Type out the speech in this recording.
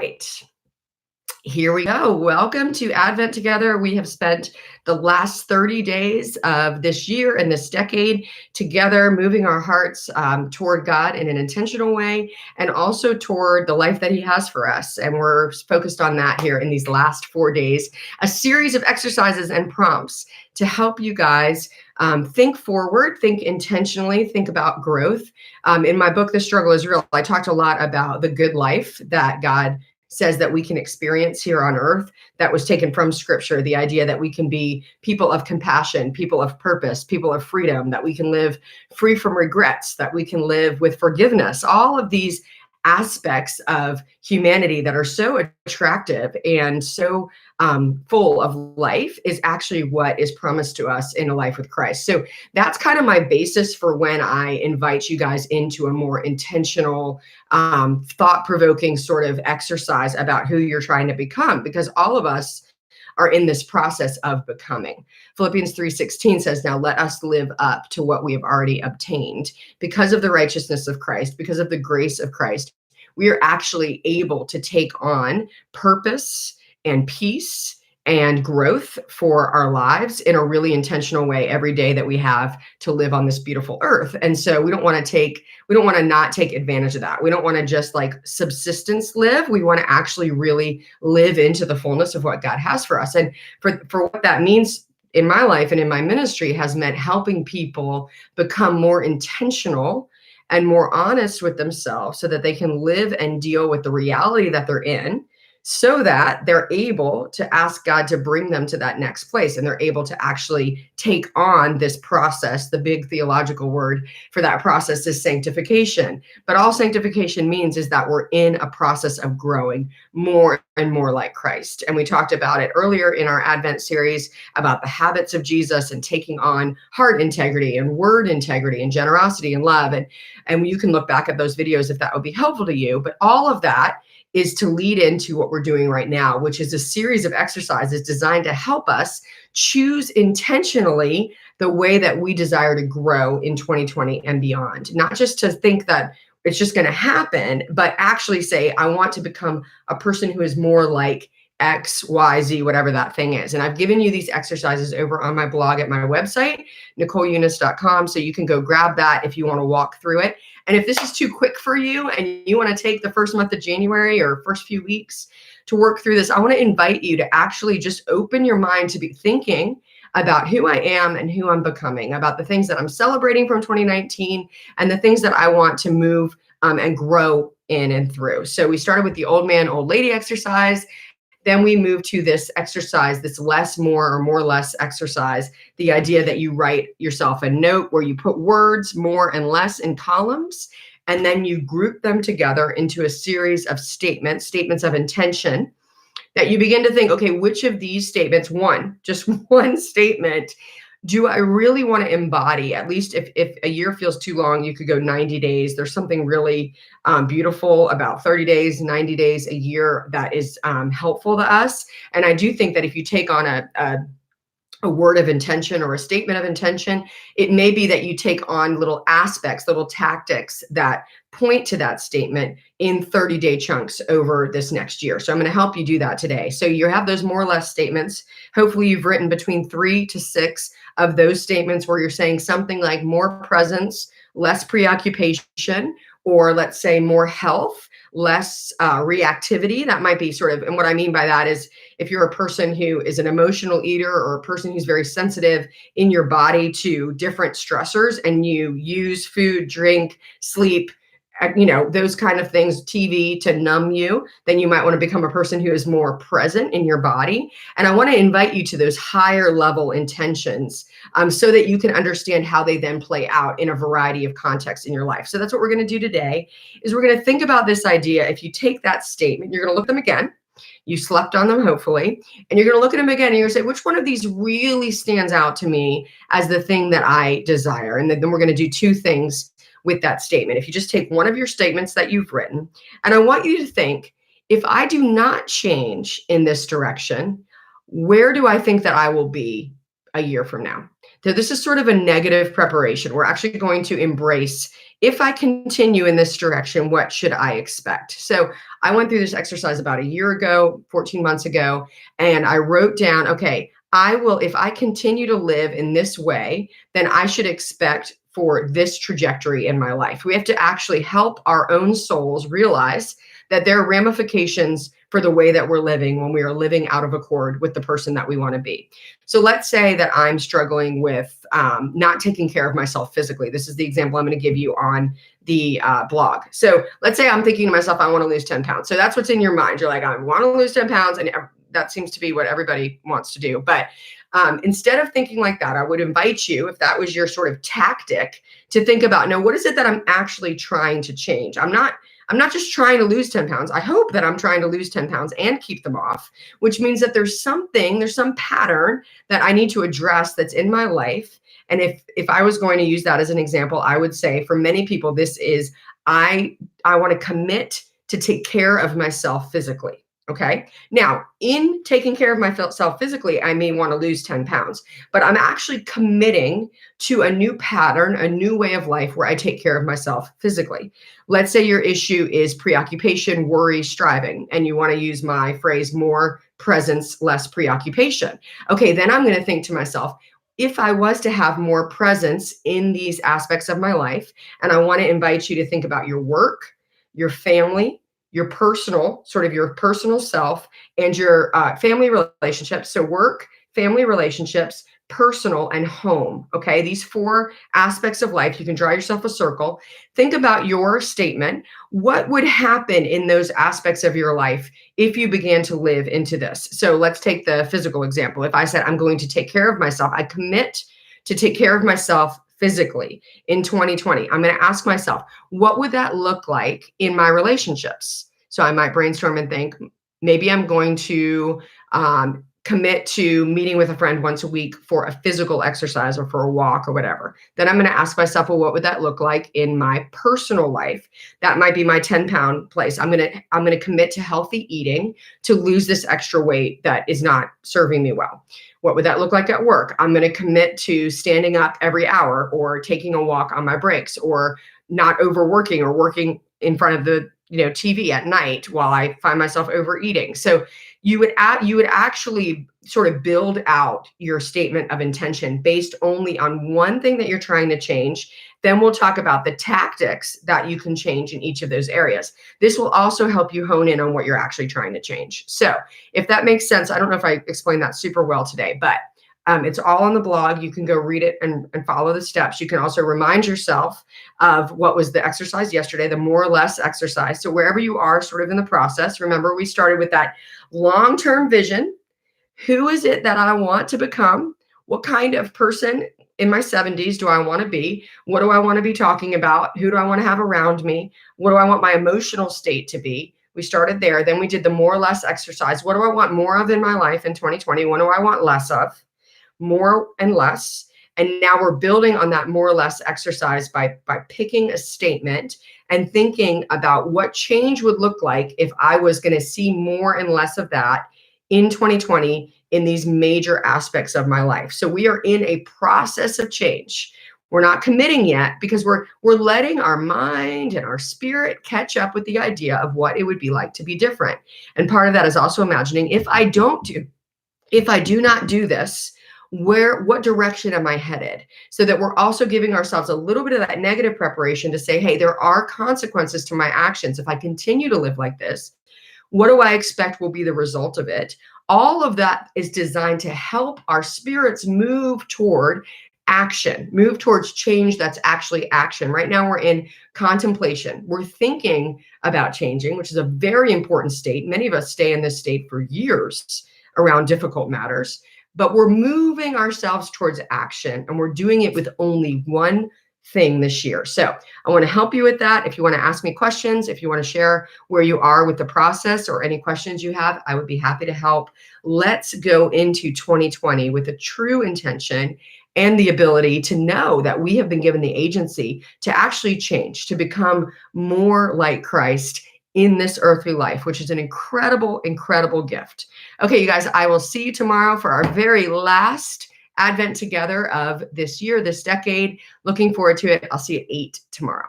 right. Here we go. Welcome to Advent Together. We have spent the last 30 days of this year and this decade together, moving our hearts toward God in an intentional way and also toward the life that He has for us. And we're focused on that here in these last 4 days, a series of exercises and prompts to help you guys think forward, think intentionally, think about growth. In my book, The Struggle is Real, I talked a lot about the good life that God says that we can experience here on earth. That was taken from scripture, the idea that we can be people of compassion, people of purpose, people of freedom, that we can live free from regrets, that we can live with forgiveness. All of these aspects of humanity that are so attractive and so full of life is actually what is promised to us in a life with Christ. So that's kind of my basis for when I invite you guys into a more intentional, thought-provoking sort of exercise about who you're trying to become, because all of us are in this process of becoming. Philippians 3:16 says, "Now let us live up to what we have already obtained. Because of the righteousness of Christ, because of the grace of Christ, we are actually able to take on purpose and peace and growth for our lives in a really intentional way every day that we have to live on this beautiful earth." And so we don't want to not take advantage of that. We don't want to just like subsistence live. We want to actually really live into the fullness of what God has for us. And for what that means in my life and in my ministry has meant helping people become more intentional and more honest with themselves so that they can live and deal with the reality that they're in, so that they're able to ask God to bring them to that next place, and they're able to actually take on this process. The big theological word for that process is sanctification. But all sanctification means is that we're in a process of growing more and more like Christ. And we talked about it earlier in our Advent series about the habits of Jesus and taking on heart integrity and word integrity and generosity and love. And you can look back at those videos if that would be helpful to you. But all of that is to lead into what we're doing right now, which is a series of exercises designed to help us choose intentionally the way that we desire to grow in 2020 and beyond. Not just to think that it's just going to happen, but actually say, I want to become a person who is more like X, Y, Z, whatever that thing is. And I've given you these exercises over on my blog at my website, NicoleEunice.com. So you can go grab that if you want to walk through it. And if this is too quick for you and you want to take the first month of January or first few weeks to work through this, I want to invite you to actually just open your mind to be thinking about who I am and who I'm becoming, about the things that I'm celebrating from 2019 and the things that I want to move and grow in and through. So we started with the old man, old lady exercise. Then we move to this exercise, this less, more, or more, less exercise, the idea that you write yourself a note where you put words, more and less, in columns, and then you group them together into a series of statements of intention, that you begin to think, okay, which of these statements, just one statement, do I really want to embody? At least if a year feels too long, you could go 90 days. There's something really beautiful about 30 days, 90 days, a year that is helpful to us. And I do think that if you take on a word of intention or a statement of intention, it may be that you take on little aspects, little tactics that point to that statement in 30-day chunks over this next year. So I'm going to help you do that today. So you have those more or less statements. Hopefully you've written between 3 to 6 of those statements where you're saying something like more presence, less preoccupation, or let's say more health, less reactivity. That might be sort of, and what I mean by that is if you're a person who is an emotional eater or a person who's very sensitive in your body to different stressors, and you use food, drink, sleep, those kind of things, TV, to numb you, then you might want to become a person who is more present in your body. And I want to invite you to those higher level intentions so that you can understand how they then play out in a variety of contexts in your life. So that's what we're going to do today, is we're going to think about this idea. If you take that statement, you're going to look at them again. You slept on them, hopefully, and you're going to look at them again and you're going to say, which one of these really stands out to me as the thing that I desire? And then we're going to do 2 things with that statement. If you just take one of your statements that you've written, and I want you to think, if I do not change in this direction, where do I think that I will be a year from now? So this is sort of a negative preparation. We're actually going to embrace if I continue in this direction, what should I expect? So I went through this exercise about a year ago, 14 months ago, and I wrote down, okay, if I continue to live in this way, then I should expect for this trajectory in my life. We have to actually help our own souls realize that there are ramifications for the way that we're living when we are living out of accord with the person that we want to be. So let's say that I'm struggling with not taking care of myself physically. This is the example I'm going to give you on the blog. So let's say I'm thinking to myself, I want to lose 10 pounds. So that's what's in your mind. You're like, I want to lose 10 pounds. And that seems to be what everybody wants to do. But instead of thinking like that, I would invite you, if that was your sort of tactic, to think about, no, what is it that I'm actually trying to change? I'm not just trying to lose 10 pounds. I hope that I'm trying to lose 10 pounds and keep them off, which means that there's some pattern that I need to address that's in my life. And if I was going to use that as an example, I would say for many people, this is, I want to commit to take care of myself physically. Okay. Now, in taking care of myself physically, I may want to lose 10 pounds, but I'm actually committing to a new pattern, a new way of life where I take care of myself physically. Let's say your issue is preoccupation, worry, striving, and you want to use my phrase, more presence, less preoccupation. Okay. Then I'm going to think to myself, if I was to have more presence in these aspects of my life, and I want to invite you to think about your work, your family, your personal self, and your family relationships. So work, family relationships, personal, and home. Okay. These 4 aspects of life, you can draw yourself a circle. Think about your statement. What would happen in those aspects of your life if you began to live into this? So let's take the physical example. If I said, I'm going to take care of myself, I commit to take care of myself physically in 2020, I'm going to ask myself, what would that look like in my relationships? So I might brainstorm and think, maybe I'm going to commit to meeting with a friend once a week for a physical exercise or for a walk or whatever. Then I'm going to ask myself, well, what would that look like in my personal life? That might be my 10-pound place. I'm going to commit to healthy eating to lose this extra weight that is not serving me well. What would that look like at work? I'm going to commit to standing up every hour or taking a walk on my breaks or not overworking or working in front of the TV at night while I find myself overeating. So you would actually sort of build out your statement of intention based only on one thing that you're trying to change. Then we'll talk about the tactics that you can change in each of those areas. This will also help you hone in on what you're actually trying to change. So if that makes sense, I don't know if I explained that super well today, but it's all on the blog. You can go read it and follow the steps. You can also remind yourself of what was the exercise yesterday, the more or less exercise. So wherever you are sort of in the process, remember we started with that long-term vision. Who is it that I want to become? What kind of person in my 70s do I want to be? What do I want to be talking about? Who do I want to have around me? What do I want my emotional state to be? We started there. Then we did the more or less exercise. What do I want more of in my life in 2020? What do I want less of? More and less. And now we're building on that more or less exercise by picking a statement and thinking about what change would look like if I was going to see more and less of that in 2020 in these major aspects of my life. So we are in a process of change. We're not committing yet because we're letting our mind and our spirit catch up with the idea of what it would be like to be different. And part of that is also imagining, if I do not do this, what direction am I headed? So that we're also giving ourselves a little bit of that negative preparation to say, hey, there are consequences to my actions. If I continue to live like this, what do I expect will be the result of it? All of that is designed to help our spirits move toward action, move towards change that's actually action. Right now we're in contemplation. We're thinking about changing, which is a very important state. Many of us stay in this state for years around difficult matters. But we're moving ourselves towards action, and we're doing it with only one thing this year. So I want to help you with that. If you want to ask me questions, if you want to share where you are with the process or any questions you have, I would be happy to help. Let's go into 2020 with a true intention and the ability to know that we have been given the agency to actually change, to become more like Christ in this earthly life, which is an incredible, incredible gift. Okay, you guys, I will see you tomorrow for our very last Advent together of this year, this decade. Looking forward to it. I'll see you at 8 tomorrow.